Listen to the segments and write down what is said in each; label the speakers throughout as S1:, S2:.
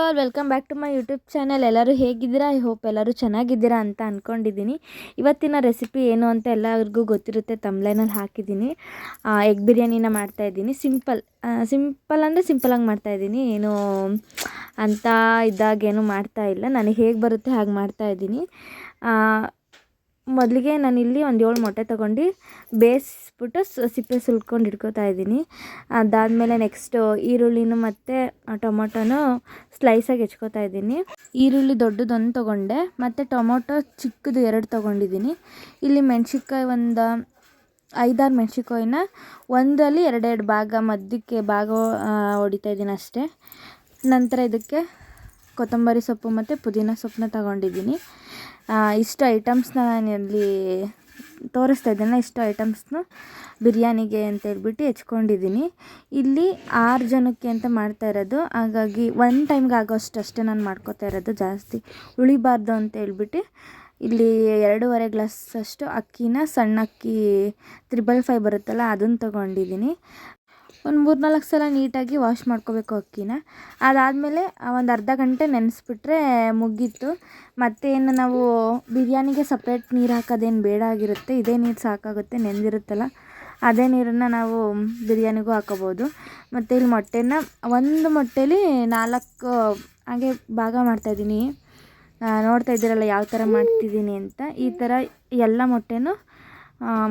S1: All, welcome back to my YouTube channel. ಎಲ್ಲರೂ ಹೇಗಿದ್ದೀರಾ? I hope ಎಲ್ಲರೂ ಚೆನ್ನಾಗಿದ್ದೀರಾ ಅಂತ ಅಂದ್ಕೊಂಡಿದ್ದೀನಿ. ಇವತ್ತಿನ ರೆಸಿಪಿ ಏನು ಅಂತ ಎಲ್ಲರಿಗೂ ಗೊತ್ತಿರುತ್ತೆ, ತಮ್ಲೈನಲ್ಲಿ ಹಾಕಿದ್ದೀನಿ. ಎಗ್ ಬಿರಿಯಾನಿನ ಮಾಡ್ತಾಯಿದ್ದೀನಿ. ಸಿಂಪಲ್ ಅಂದರೆ ಸಿಂಪಲಾಗಿ ಮಾಡ್ತಾಯಿದ್ದೀನಿ. ಏನು ಅಂತ ಇದ್ದಾಗೇನು ಮಾಡ್ತಾಯಿಲ್ಲ, ನನಗೆ ಹೇಗೆ ಬರುತ್ತೆ ಹಾಗೆ ಮಾಡ್ತಾಯಿದ್ದೀನಿ. ಮೊದಲಿಗೆ ನಾನಿಲ್ಲಿ ಒಂದು 7 ಮೊಟ್ಟೆ ತೊಗೊಂಡು ಬೇಯಿಸ್ಬಿಟ್ಟು ಸಿಪ್ಪೆ ಸುಲ್ಕೊಂಡು ಇಟ್ಕೊತಾ ಇದ್ದೀನಿ. ಅದಾದಮೇಲೆ ನೆಕ್ಸ್ಟು ಈರುಳ್ಳಿನೂ ಮತ್ತು ಟೊಮೊಟೊನೂ ಸ್ಲೈಸಾಗಿ ಹೆಚ್ಕೋತಾ ಇದ್ದೀನಿ. ಈರುಳ್ಳಿ ದೊಡ್ಡದೊಂದು ತೊಗೊಂಡೆ ಮತ್ತು ಟೊಮೊಟೊ ಚಿಕ್ಕದು 2 ತೊಗೊಂಡಿದ್ದೀನಿ. ಇಲ್ಲಿ ಮೆಣಸಿನ್ಕಾಯಿ ಒಂದು 5-6 ಮೆಣಸಿನ್ಕಾಯಿನ ಒಂದರಲ್ಲಿ 2 ಭಾಗ ಮಧ್ಯಕ್ಕೆ ಭಾಗ ಹೊಡಿತಾ ಇದ್ದೀನಿ ಅಷ್ಟೇ. ನಂತರ ಇದಕ್ಕೆ ಕೊತ್ತಂಬರಿ ಸೊಪ್ಪು ಮತ್ತು ಪುದೀನ ಸೊಪ್ಪನ್ನ ತಗೊಂಡಿದ್ದೀನಿ. ಇಷ್ಟು ಐಟಮ್ಸ್ನ ನಾನು ಇಲ್ಲಿ ತೋರಿಸ್ತಾ ಇದ್ದೇನೆ. ಇಷ್ಟು ಐಟಮ್ಸ್ನ ಬಿರಿಯಾನಿಗೆ ಅಂತ ಹೇಳ್ಬಿಟ್ಟು ಹೆಚ್ಕೊಂಡಿದ್ದೀನಿ. ಇಲ್ಲಿ 6 ಜನಕ್ಕೆ ಅಂತ ಮಾಡ್ತಾ ಇರೋದು, ಹಾಗಾಗಿ ಒನ್ ಟೈಮ್ಗೆ ಆಗೋಷ್ಟು ಅಷ್ಟೇ ನಾನು ಮಾಡ್ಕೋತಾ ಇರೋದು, ಜಾಸ್ತಿ ಉಳಿಬಾರ್ದು ಅಂತ ಹೇಳ್ಬಿಟ್ಟು ಇಲ್ಲಿ 2.5 ಗ್ಲಾಸ್ ಅಷ್ಟು ಅಕ್ಕಿನ, ಸಣ್ಣ ಅಕ್ಕಿ 555 ಬರುತ್ತಲ್ಲ ಅದನ್ನು ತೊಗೊಂಡಿದ್ದೀನಿ. ಒಂದು 3-4 ಸಲ ನೀಟಾಗಿ ವಾಶ್ ಮಾಡ್ಕೋಬೇಕು ಅಕ್ಕಿನ. ಅದಾದಮೇಲೆ ಒಂದು ಅರ್ಧ ಗಂಟೆ ನೆನೆಸ್ಬಿಟ್ರೆ ಮುಗೀತು. ಮತ್ತೇನು ನಾವು ಬಿರಿಯಾನಿಗೆ ಸಪ್ರೇಟ್ ನೀರು ಹಾಕೋದೇನು ಬೇಡ ಆಗಿರುತ್ತೆ, ಇದೇ ನೀರು ಸಾಕಾಗುತ್ತೆ, ನೆಂದಿರುತ್ತಲ್ಲ ಅದೇ ನೀರನ್ನು ನಾವು ಬಿರಿಯಾನಿಗೂ ಹಾಕೋಬೋದು. ಮತ್ತು ಇಲ್ಲಿ ಮೊಟ್ಟೆನ ಒಂದು ಮೊಟ್ಟೆಲಿ 4 ಹಾಗೆ ಭಾಗ ಮಾಡ್ತಾಯಿದ್ದೀನಿ. ನೋಡ್ತಾ ಇದ್ದೀರಲ್ಲ ಯಾವ ಥರ ಮಾಡ್ತಿದ್ದೀನಿ ಅಂತ. ಈ ಥರ ಎಲ್ಲ ಮೊಟ್ಟೆನೂ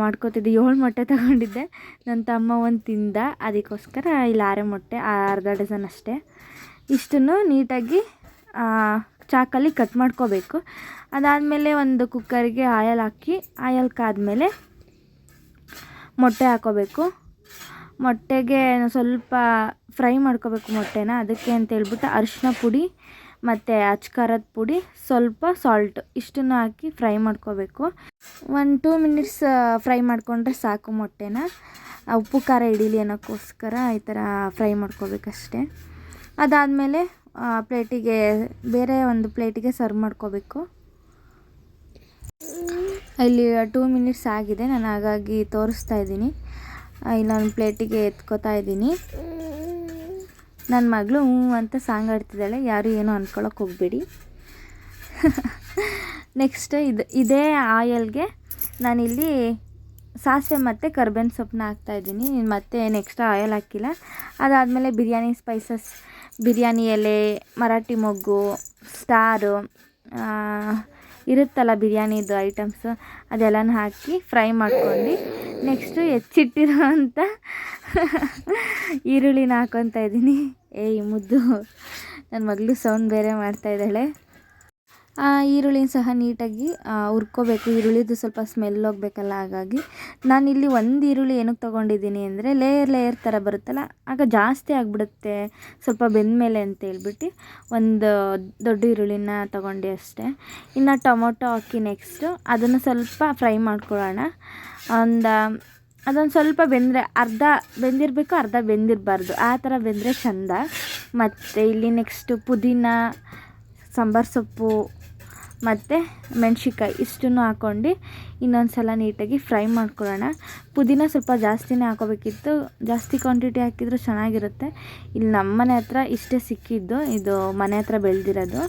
S1: ಮಾಡ್ಕೋತಿದ್ದೆ. 7 ಮೊಟ್ಟೆ ತಗೊಂಡಿದ್ದೆ, ನನ್ನ ತಮ್ಮ ಒಂದು ತಿಂದ, ಅದಕ್ಕೋಸ್ಕರ ಇಲ್ಲಿ 6 ಮೊಟ್ಟೆ, ಅರ್ಧ ಡಜನ್ ಅಷ್ಟೇ. ಇಷ್ಟನ್ನು ನೀಟಾಗಿ ಚಾಕಲ್ಲಿ ಕಟ್ ಮಾಡ್ಕೋಬೇಕು. ಅದಾದಮೇಲೆ ಒಂದು ಕುಕ್ಕರಿಗೆ ಆಯಲ್ ಹಾಕಿ, ಆಯಲ್ ಕಾದ್ಮೇಲೆ ಮೊಟ್ಟೆ ಹಾಕೋಬೇಕು. ಮೊಟ್ಟೆಗೆ ಸ್ವಲ್ಪ ಫ್ರೈ ಮಾಡ್ಕೋಬೇಕು ಮೊಟ್ಟೆನ. ಅದಕ್ಕೆ ಅಂತ ಹೇಳ್ಬಿಟ್ಟು ಅರಿಶಿನ ಪುಡಿ ಮತ್ತು ಅಚ್ಕಾರದ ಪುಡಿ, ಸ್ವಲ್ಪ ಸಾಲ್ಟ್ ಇಷ್ಟನ್ನು ಹಾಕಿ ಫ್ರೈ ಮಾಡ್ಕೋಬೇಕು. 1-2 ಮಿನಿಟ್ಸ್ ಫ್ರೈ ಮಾಡಿಕೊಂಡ್ರೆ ಸಾಕು ಮೊಟ್ಟೆನ. ಉಪ್ಪು ಖಾರ ಹಿಡೀಲಿ ಅನ್ನೋಕ್ಕೋಸ್ಕರ ಈ ಥರ ಫ್ರೈ ಮಾಡ್ಕೋಬೇಕಷ್ಟೆ. ಅದಾದಮೇಲೆ ಬೇರೆ ಒಂದು ಪ್ಲೇಟಿಗೆ ಸರ್ವ್ ಮಾಡ್ಕೋಬೇಕು. ಇಲ್ಲಿ 2 ಮಿನಿಟ್ಸ್ ಆಗಿದೆ, ನಾನು ಹಾಗಾಗಿ ತೋರಿಸ್ತಾ ಇದ್ದೀನಿ. ಇಲ್ಲೊಂದು ಪ್ಲೇಟಿಗೆ ಎತ್ಕೋತಾ ಇದ್ದೀನಿ. ನನ್ನ ಮಗಳು ಅಂತ ಸಾಂಗ್ ಆಡ್ತಿದ್ದಾಳೆ, ಯಾರು ಏನೋ ಅಂದ್ಕೊಳ್ಳೋಕೆ ಹೋಗಬೇಡಿ. ನೆಕ್ಸ್ಟ್ ಇದೇ ಆಯಲ್ಗೆ ನಾನಿಲ್ಲಿ ಸಾಸಿವೆ ಮತ್ತು ಕರ್ಬೇವಿನ ಸೊಪ್ಪನ್ನ ಹಾಕ್ತಾಯಿದ್ದೀನಿ. ಮತ್ತೆ ನೆಕ್ಸ್ಟ್ ಆಯಲ್ ಹಾಕಿಲ್ಲ. ಅದಾದಮೇಲೆ ಬಿರಿಯಾನಿ ಸ್ಪೈಸಸ್, ಬಿರಿಯಾನಿ ಎಲೆ, ಮರಾಠಿ ಮೊಗ್ಗು, ಸ್ಟಾರು ಇರುತ್ತಲ್ಲ ಬಿರಿಯಾನಿದು ಐಟಮ್ಸು, ಅದೆಲ್ಲನೂ ಹಾಕಿ ಫ್ರೈ ಮಾಡ್ಕೊಂಡು ನೆಕ್ಸ್ಟು ಹೆಚ್ಚಿಟ್ಟಿರೋ ಅಂಥ ಈರುಳ್ಳಿನ ಹಾಕ್ಕೊತಾ ಇದ್ದೀನಿ. ಮುದ್ದು ನನ್ನ ಮಗಳು ಸೌಂಡ್ ಬೇರೆ ಮಾಡ್ತಾಯಿದ್ದಾಳೆ. ಈರುಳ್ಳಿನ ಸಹ ನೀಟಾಗಿ ಹುರ್ಕೋಬೇಕು. ಈರುಳ್ಳಿದು ಸ್ವಲ್ಪ ಸ್ಮೆಲ್ ಹೋಗ್ಬೇಕಲ್ಲ, ಹಾಗಾಗಿ ನಾನಿಲ್ಲಿ ಒಂದು ಈರುಳ್ಳಿ ಏನಕ್ಕೆ ತೊಗೊಂಡಿದ್ದೀನಿ ಅಂದರೆ ಲೇಯರ್ ಥರ ಬರುತ್ತಲ್ಲ, ಆಗ ಜಾಸ್ತಿ ಆಗಿಬಿಡುತ್ತೆ ಸ್ವಲ್ಪ ಬೆಂದಮೇಲೆ ಅಂತ ಹೇಳ್ಬಿಟ್ಟು ಒಂದು ದೊಡ್ಡ ಈರುಳ್ಳಿನ ತೊಗೊಂಡೆ ಅಷ್ಟೇ. ಇನ್ನು ಟೊಮೊಟೊ ಹಾಕಿ ನೆಕ್ಸ್ಟು ಅದನ್ನು ಸ್ವಲ್ಪ ಫ್ರೈ ಮಾಡ್ಕೊಳ್ಳೋಣ. ಅದೊಂದು ಸ್ವಲ್ಪ ಬೆಂದರೆ, ಅರ್ಧ ಬೆಂದಿರಬೇಕು, ಅರ್ಧ ಬೆಂದಿರಬಾರ್ದು, ಆ ಥರ ಬೆಂದರೆ ಚೆಂದ. ಮತ್ತು ಇಲ್ಲಿ ನೆಕ್ಸ್ಟು ಪುದೀನ, ಸಾಂಬಾರು ಸೊಪ್ಪು ಮತ್ತು ಮೆಣಸಿನ್ಕಾಯಿ ಇಷ್ಟನ್ನು ಹಾಕ್ಕೊಂಡು ಇನ್ನೊಂದು ಸಲ ನೀಟಾಗಿ ಫ್ರೈ ಮಾಡ್ಕೊಳ್ಳೋಣ. ಪುದೀನ ಸ್ವಲ್ಪ ಜಾಸ್ತಿನೇ ಹಾಕೋಬೇಕಿತ್ತು, ಜಾಸ್ತಿ ಕ್ವಾಂಟಿಟಿ ಹಾಕಿದರೂ ಚೆನ್ನಾಗಿರುತ್ತೆ. ಇಲ್ಲಿ ನಮ್ಮ ಮನೆ ಹತ್ರ ಇಷ್ಟೇ ಸಿಕ್ಕಿದ್ದು, ಇದು ಮನೆ ಹತ್ರ ಬೆಳೆದಿರೋದು,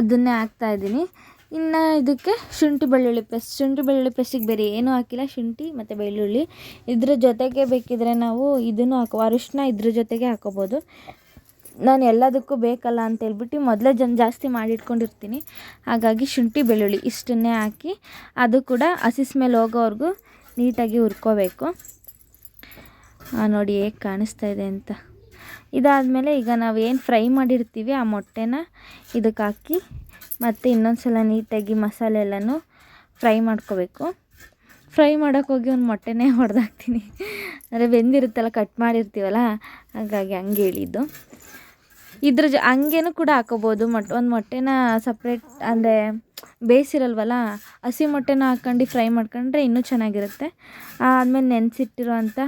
S1: ಅದನ್ನೇ ಹಾಕ್ತಾಯಿದ್ದೀನಿ. ಇನ್ನು ಇದಕ್ಕೆ ಶುಂಠಿ ಬೆಳ್ಳುಳ್ಳಿ ಪೇಸ್ಟಿಗೆ ಬೇರೆ ಏನೂ ಹಾಕಿಲ್ಲ, ಶುಂಠಿ ಮತ್ತು ಬೆಳ್ಳುಳ್ಳಿ. ಇದ್ರ ಜೊತೆಗೆ ಬೇಕಿದ್ರೆ ನಾವು ಇದನ್ನು ಅರಿಶಿನ ಇದ್ರ ಜೊತೆಗೆ ಹಾಕೋಬೋದು. ನಾನು ಎಲ್ಲದಕ್ಕೂ ಬೇಕಲ್ಲ ಅಂತೇಳ್ಬಿಟ್ಟು ಮೊದಲೇ ಜಾಸ್ತಿ ಮಾಡಿಟ್ಕೊಂಡಿರ್ತೀನಿ, ಹಾಗಾಗಿ ಶುಂಠಿ ಬೆಳ್ಳುಳ್ಳಿ ಇಷ್ಟನ್ನೇ ಹಾಕಿ ಅದು ಕೂಡ ಹಸಿ ಸ್ಮೆಲ್ ಹೋಗೋವರೆಗೂ ನೀಟಾಗಿ ಹುರ್ಕೋಬೇಕು. ನೋಡಿ ಹೇಗೆ ಕಾಣಿಸ್ತಾ ಇದೆ ಅಂತ. ಇದಾದಮೇಲೆ ಈಗ ನಾವು ಏನು ಫ್ರೈ ಮಾಡಿರ್ತೀವಿ ಆ ಮೊಟ್ಟೆನ ಇದಕ್ಕೆ ಹಾಕಿ ಮತ್ತು ಇನ್ನೊಂದು ಸಲ ನೀಟಾಗಿ ಮಸಾಲೆ ಎಲ್ಲನೂ ಫ್ರೈ ಮಾಡ್ಕೋಬೇಕು. ಫ್ರೈ ಮಾಡೋಕ್ಕೆ ಹೋಗಿ ಒಂದು ಮೊಟ್ಟೆನೇ ಹೊಡೆದಾಕ್ತೀನಿ, ಅಂದರೆ ಬೆಂದಿರುತ್ತಲ್ಲ, ಕಟ್ ಮಾಡಿರ್ತೀವಲ್ಲ, ಹಾಗಾಗಿ ಹಂಗೆ ಹೇಳಿದ್ದು. ಹಂಗೇನೂ ಕೂಡ ಹಾಕೋಬೋದು. ಒಂದು ಮೊಟ್ಟೆನ ಸಪ್ರೇಟ್ ಅಂದರೆ ಬೇಯಿಸಿರಲ್ವಲ್ಲ, ಹಸಿ ಮೊಟ್ಟೆನ ಹಾಕ್ಕೊಂಡು ಫ್ರೈ ಮಾಡ್ಕೊಂಡ್ರೆ ಇನ್ನೂ ಚೆನ್ನಾಗಿರುತ್ತೆ. ಆದಮೇಲೆ ನೆನೆಸಿಟ್ಟಿರೋವಂಥ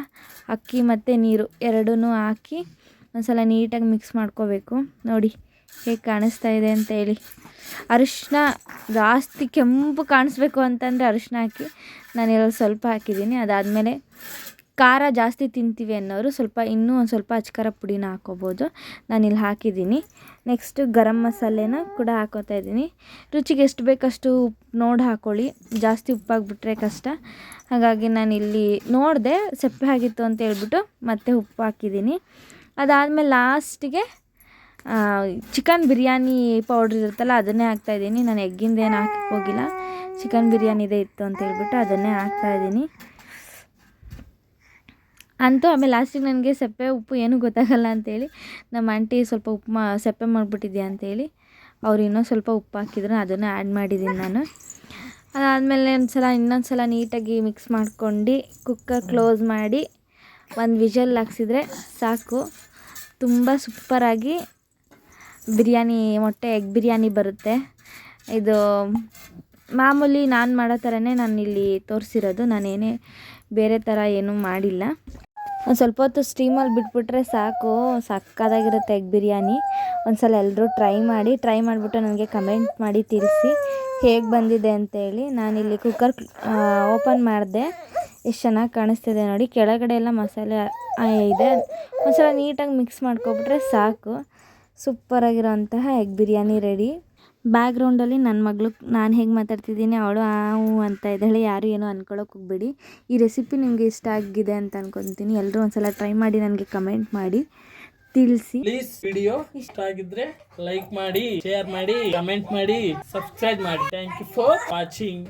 S1: ಅಕ್ಕಿ ಮತ್ತು ನೀರು ಎರಡೂ ಹಾಕಿ ಒಂದು ಸಲ ನೀಟಾಗಿ ಮಿಕ್ಸ್ ಮಾಡ್ಕೋಬೇಕು. ನೋಡಿ ಹೇಗೆ ಕಾಣಿಸ್ತಾ ಇದೆ ಅಂತ ಹೇಳಿ. ಅರಿಶಿನ ಜಾಸ್ತಿ ಕೆಂಪು ಕಾಣಿಸ್ಬೇಕು ಅಂತಂದರೆ ಅರಿಶಿನ ಹಾಕಿ, ನಾನು ಸ್ವಲ್ಪ ಹಾಕಿದ್ದೀನಿ. ಅದಾದಮೇಲೆ ಖಾರ ಜಾಸ್ತಿ ತಿಂತೀವಿ ಅನ್ನೋರು ಸ್ವಲ್ಪ ಇನ್ನೂ ಒಂದು ಸ್ವಲ್ಪ ಅಚ್ಕಾರ ಪುಡಿನ ಹಾಕ್ಕೋಬೋದು. ನಾನಿಲ್ಲಿ ಹಾಕಿದ್ದೀನಿ. ನೆಕ್ಸ್ಟು ಗರಂ ಮಸಾಲೆನ ಕೂಡ ಹಾಕೋತಾ ಇದ್ದೀನಿ. ರುಚಿಗೆ ಎಷ್ಟು ಬೇಕಷ್ಟು ಉಪ್ಪು ನೋಡಿ ಹಾಕ್ಕೊಳ್ಳಿ. ಜಾಸ್ತಿ ಉಪ್ಪಾಗಿಬಿಟ್ರೆ ಕಷ್ಟ. ಹಾಗಾಗಿ ನಾನಿಲ್ಲಿ ನೋಡಿದೆ ಸಪ್ಪೆ ಆಗಿತ್ತು ಅಂತ ಹೇಳ್ಬಿಟ್ಟು ಮತ್ತೆ ಉಪ್ಪು ಹಾಕಿದ್ದೀನಿ. ಅದಾದಮೇಲೆ ಲಾಸ್ಟಿಗೆ ಚಿಕನ್ ಬಿರಿಯಾನಿ ಪೌಡ್ರ್ ಇರುತ್ತಲ್ಲ ಅದನ್ನೇ ಹಾಕ್ತಾಯಿದ್ದೀನಿ. ನಾನು ಎಗ್ಗಿಂದೇನು ಹಾಕಕ್ಕೆ ಹೋಗಿಲ್ಲ, ಚಿಕನ್ ಬಿರಿಯಾನಿದೇ ಇತ್ತು ಅಂತ ಹೇಳ್ಬಿಟ್ಟು ಅದನ್ನೇ ಹಾಕ್ತಾಯಿದ್ದೀನಿ. ಅಂತೂ ಆಮೇಲೆ ಲಾಸ್ಟಿಗೆ ನನಗೆ ಸಪ್ಪೆ ಉಪ್ಪು ಏನೂ ಗೊತ್ತಾಗಲ್ಲ ಅಂತೇಳಿ ನಮ್ಮ ಆಂಟಿ ಸ್ವಲ್ಪ ಉಪ್ಪು ಸಪ್ಪೆ ಮಾಡಿಬಿಟ್ಟಿದ್ಯಾ ಅಂತೇಳಿ ಅವ್ರು ಇನ್ನೂ ಸ್ವಲ್ಪ ಉಪ್ಪು ಹಾಕಿದ್ರು, ಅದನ್ನು ಆ್ಯಡ್ ಮಾಡಿದ್ದೀನಿ ನಾನು. ಅದಾದಮೇಲೆ ಇನ್ನೊಂದು ಸಲ ನೀಟಾಗಿ ಮಿಕ್ಸ್ ಮಾಡ್ಕೊಂಡು ಕುಕ್ಕರ್ ಕ್ಲೋಸ್ ಮಾಡಿ ಒಂದು ವಿಷಲ್ ಹಾಕ್ಸಿದ್ರೆ ಸಾಕು. ತುಂಬ ಸೂಪರಾಗಿ ಬಿರಿಯಾನಿ, ಮೊಟ್ಟೆ ಎಗ್ ಬಿರಿಯಾನಿ ಬರುತ್ತೆ. ಇದು ಮಾಮೂಲಿ ನಾನು ಮಾಡೋ ಥರನೇ ನಾನು ಇಲ್ಲಿ ತೋರಿಸಿರೋದು, ನಾನೇನೇ ಬೇರೆ ಥರ ಏನೂ ಮಾಡಿಲ್ಲ. ಒಂದು ಸ್ವಲ್ಪ ಹೊತ್ತು ಸ್ಟೀಮಲ್ಲಿ ಬಿಟ್ಬಿಟ್ರೆ ಸಾಕು, ಸಕ್ಕತ್ತಾಗಿರುತ್ತೆ ಎಗ್ ಬಿರಿಯಾನಿ. ಒಂದು ಸಲ ಎಲ್ಲರೂ ಟ್ರೈ ಮಾಡಿಬಿಟ್ಟು ನನಗೆ ಕಮೆಂಟ್ ಮಾಡಿ ತಿಳಿಸಿ ಹೇಗೆ ಬಂದಿದೆ ಅಂತೇಳಿ. ನಾನಿಲ್ಲಿ ಕುಕ್ಕರ್ ಓಪನ್ ಮಾಡಿದೆ, ಎಷ್ಟು ಚೆನ್ನಾಗಿ ಕಾಣಿಸ್ತಿದೆ ನೋಡಿ. ಕೆಳಗಡೆ ಎಲ್ಲ ಮಸಾಲೆ ಇದೆ. ಒಂದು ಸಲ ನೀಟಾಗಿ ಮಿಕ್ಸ್ ಮಾಡ್ಕೊಬಿಟ್ರೆ ಸಾಕು, ಸೂಪರಾಗಿರೋಂತಹ ಎಗ್ ಬಿರಿಯಾನಿ ರೆಡಿ. ಬ್ಯಾಕ್ಗ್ರೌಂಡಲ್ಲಿ ನನ್ನ ಮಗಳು ನಾನು ಹೇಗೆ ಮಾತಾಡ್ತಿದ್ದೀನಿ ಅವಳು ಹ್ಞೂ ಅಂತ ಇದ್ದಾಳೆ. ಯಾರು ಏನೋ ಅಂದ್ಕೊಳ್ಳೋಕೆ ಹೋಗಬೇಡಿ. ಈ ರೆಸಿಪಿ ನಿಮಗೆ ಇಷ್ಟ ಆಗಿದೆ ಅಂತ ಅಂದ್ಕೊತೀನಿ. ಎಲ್ಲರೂ ಒಂದು ಸಲ ಟ್ರೈ ಮಾಡಿ ನನಗೆ ಕಮೆಂಟ್ ಮಾಡಿ ತಿಳಿಸಿ.
S2: ಪ್ಲೀಸ್ ವಿಡಿಯೋ ಇಷ್ಟ ಆಗಿದ್ರೆ ಲೈಕ್ ಮಾಡಿ, ಶೇರ್ ಮಾಡಿ, ಕಮೆಂಟ್ ಮಾಡಿ, ಸಬ್ಸ್ಕ್ರೈಬ್ ಮಾಡಿ. Thank you for watching.